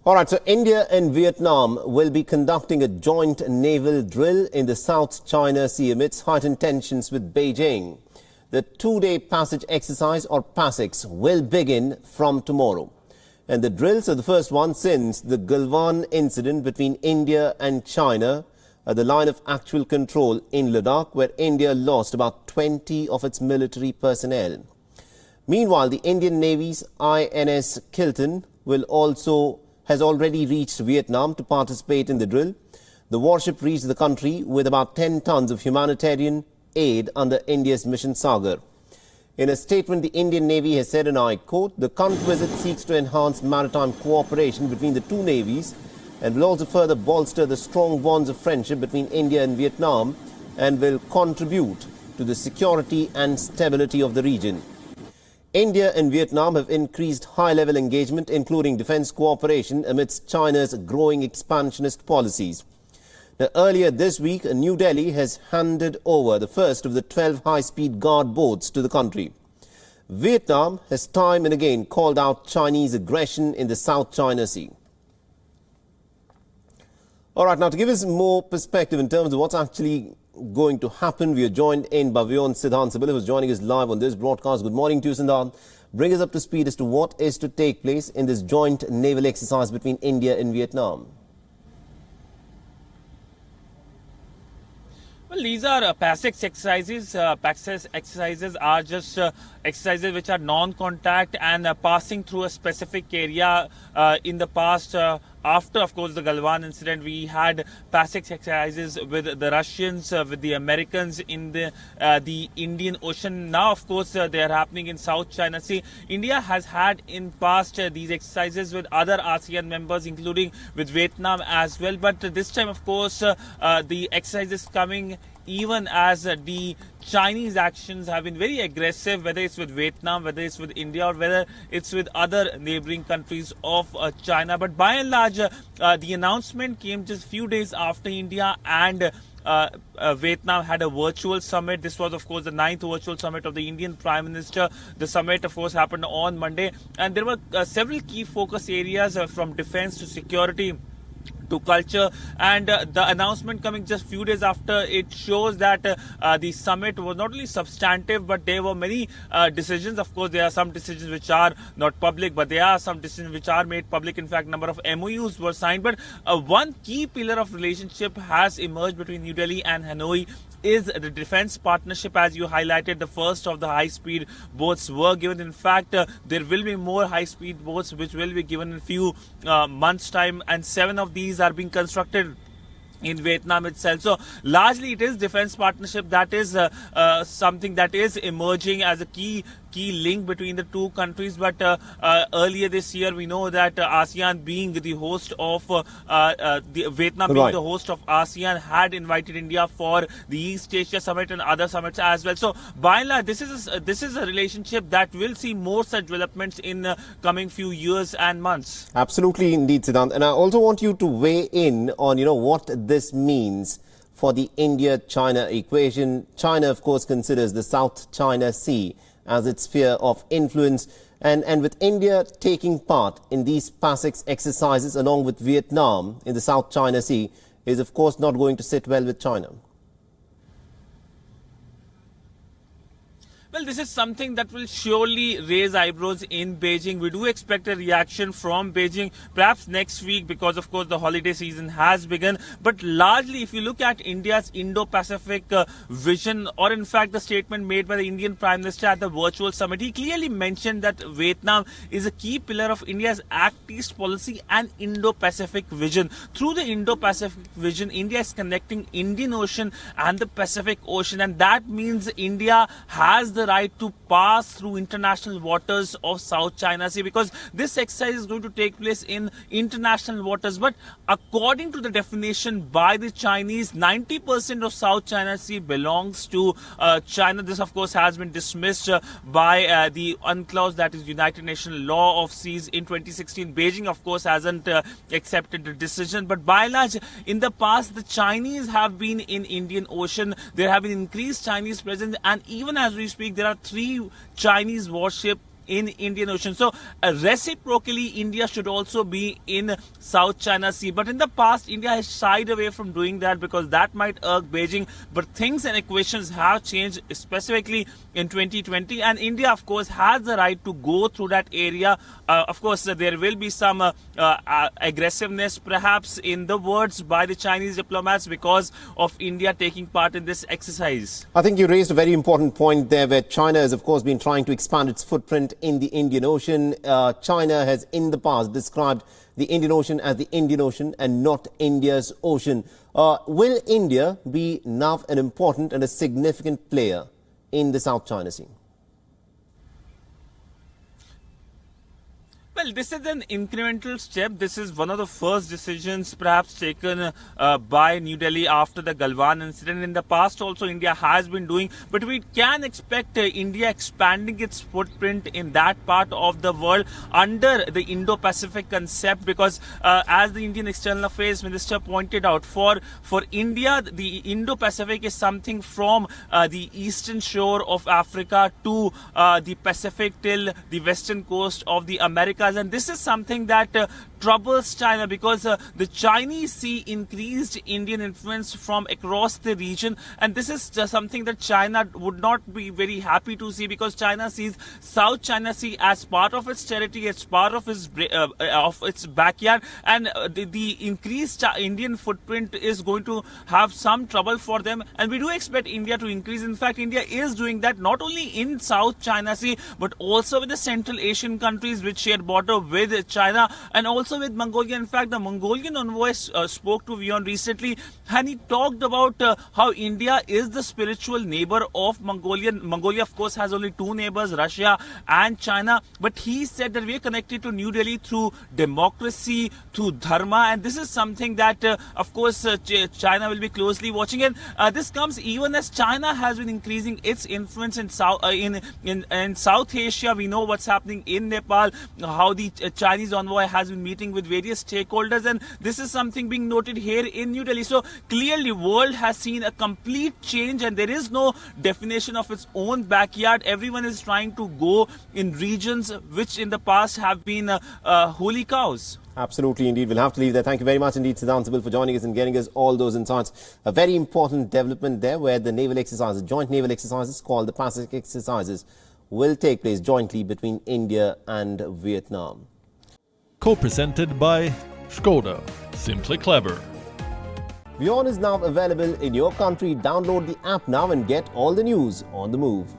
All right, so India and Vietnam will be conducting a joint naval drill in the South China Sea amidst heightened tensions with Beijing. The two-day passage exercise, or PASEX, will begin from tomorrow. And the drills are the first one since the Galwan incident between India and China at the line of actual control in Ladakh, where India lost about 20 of its military personnel. Meanwhile, the Indian Navy's INS Kiltan has already reached Vietnam to participate in the drill. The warship reached the country with about 10 tons of humanitarian aid under India's Mission Sagar. In a statement, the Indian Navy has said, and I quote, "The current visit seeks to enhance maritime cooperation between the two navies and will also further bolster the strong bonds of friendship between India and Vietnam and will contribute to the security and stability of the region." India and Vietnam have increased high-level engagement, including defense cooperation, amidst China's growing expansionist policies. Now, earlier this week, New Delhi has handed over the first of the 12 high-speed guard boats to the country. Vietnam has time and again called out Chinese aggression in the South China Sea. All right, now to give us more perspective in terms of what's actually going to happen, we are joined in by WION Siddhant Sabila, who's joining us live on this broadcast. Good morning to you, Siddhant. Bring us up to speed as to what is to take place in this joint naval exercise between India and Vietnam. Well, these are PASEX exercises. PASEX exercises are just exercises which are non-contact and passing through a specific area. In the past, after, of course, the Galwan incident, we had PASEX exercises with the Russians, with the Americans in the Indian Ocean. Now, of course, they are happening in South China Sea. India has had in past these exercises with other ASEAN members, including with Vietnam as well. But this time, of course, the exercises coming even as the Chinese actions have been very aggressive, whether it's with Vietnam, whether it's with India, or whether it's with other neighboring countries of China. But by and large, the announcement came just a few days after India and Vietnam had a virtual summit. This was, of course, the 9th virtual summit of the Indian Prime Minister. The summit, of course, happened on Monday. And there were several key focus areas from defense to security to culture, and the announcement coming just few days after, it shows that the summit was not only substantive, but there were many decisions. Of course, there are some decisions which are not public, but there are some decisions which are made public. In fact, number of MOUs were signed, but one key pillar of relationship has emerged between New Delhi and Hanoi is the defense partnership. As you highlighted, the first of the high-speed boats were given. In fact, there will be more high-speed boats which will be given in a few months' time, and 7 of these are being constructed in Vietnam itself. So largely it is defense partnership that is something that is emerging as a key link between the two countries. But earlier this year, we know that ASEAN being the host of Vietnam being the host of ASEAN had invited India for the East Asia Summit and other summits as well. So by and large, this is a relationship that will see more such developments in coming few years and months. Absolutely, indeed, Siddhant. And I also want you to weigh in on what this means for the India-China equation. China, of course, considers the South China Sea as its sphere of influence. And with India taking part in these PASEX exercises along with Vietnam in the South China Sea is, of course, not going to sit well with China. Well, this is something that will surely raise eyebrows in Beijing. We do expect a reaction from Beijing, perhaps next week, because, of course, the holiday season has begun. But largely, if you look at India's Indo-Pacific vision, or in fact, the statement made by the Indian Prime Minister at the virtual summit, he clearly mentioned that Vietnam is a key pillar of India's Act East policy and Indo-Pacific vision. Through the Indo-Pacific vision, India is connecting Indian Ocean and the Pacific Ocean, and that means India has the right to pass through international waters of South China Sea, because this exercise is going to take place in international waters. But according to the definition by the Chinese, 90% of South China Sea belongs to China. This, of course, has been dismissed by the UNCLOS, that is United Nations Law of Seas, in 2016. Beijing, of course, hasn't accepted the decision. But by and large, in the past, the Chinese have been in Indian Ocean. There have been increased Chinese presence, and even as we speak, there are 3 Chinese warships in Indian Ocean. So reciprocally, India should also be in South China Sea. But in the past, India has shied away from doing that because that might irk Beijing. But things and equations have changed, specifically in 2020. And India, of course, has the right to go through that area. Of course, there will be some aggressiveness, perhaps, in the words by the Chinese diplomats because of India taking part in this exercise. I think you raised a very important point there, where China has, of course, been trying to expand its footprint in the Indian Ocean. China has, in the past, described the Indian Ocean as the Indian Ocean and not India's ocean. Will India be now an important and a significant player in the South China Sea? Well, this is an incremental step. This is one of the first decisions perhaps taken by New Delhi after the Galwan incident. In the past also India has been doing, but we can expect India expanding its footprint in that part of the world under the Indo-Pacific concept, because as the Indian External Affairs Minister pointed out, for India, the Indo-Pacific is something from the eastern shore of Africa to the Pacific till the western coast of the Americas. And this is something that troubles China, because the Chinese see increased Indian influence from across the region, and this is just something that China would not be very happy to see, because China sees South China Sea as part of its territory, as part of its backyard, and the increased Indian footprint is going to have some trouble for them. And we do expect India to increase. In fact, India is doing that not only in South China Sea but also with the Central Asian countries which share border with China, and also with Mongolia. In fact, the Mongolian envoy spoke to WION recently, and he talked about how India is the spiritual neighbor of Mongolia. Mongolia, of course, has only two neighbors, Russia and China, but he said that we are connected to New Delhi through democracy, through dharma, and this is something that, of course, China will be closely watching. And this comes even as China has been increasing its influence in South Asia. We know what's happening in Nepal, how the Chinese envoy has been meeting with various stakeholders, and this is something being noted here in New Delhi. So clearly, world has seen a complete change, and there is no definition of its own backyard. Everyone is trying to go in regions which in the past have been holy cows. Absolutely, indeed. We'll have to leave there. Thank you very much indeed, Siddhant Sibil, for joining us and getting us all those insights. A very important development there, where the naval exercises, joint naval exercises called the Pacific exercises, will take place jointly between India and Vietnam. Co-presented by Skoda. Simply clever. WION is now available in your country. Download the app now and get all the news on the move.